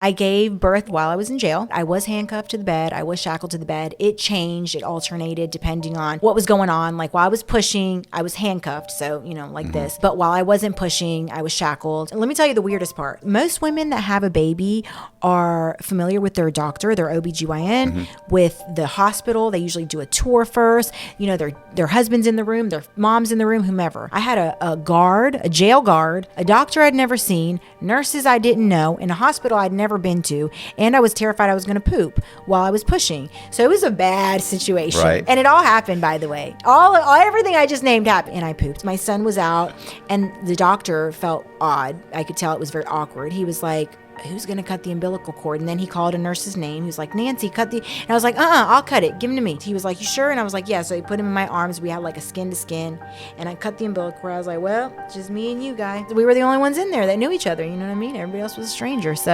I gave birth while I was in jail. I was handcuffed to the bed. I was shackled to the bed. It changed. It alternated depending on what was going on. Like while I was pushing, I was handcuffed. So, like this. But while I wasn't pushing, I was shackled. And let me tell you the weirdest part. Most women that have a baby are familiar with their doctor, their OBGYN, with the hospital. They usually do a tour first. Their husband's in the room, their mom's in the room, whomever. I had a jail guard, a doctor I'd never seen, nurses I didn't know, in a hospital I'd never been to, and I was terrified I was going to poop while I was pushing. So it was a bad situation. Right. And it all happened, by the way. Everything I just named happened, and I pooped. My son was out, and the doctor felt odd. I could tell it was very awkward. He was like, who's going to cut the umbilical cord? And then he called a nurse's name. He was like, Nancy, cut the... And I was like, I'll cut it. Give him to me. He was like, you sure? And I was like, yeah. So he put him in my arms. We had like a skin to skin. And I cut the umbilical cord. I was like, well, just me and you, guy. We were the only ones in there that knew each other. You know what I mean? Everybody else was a stranger. So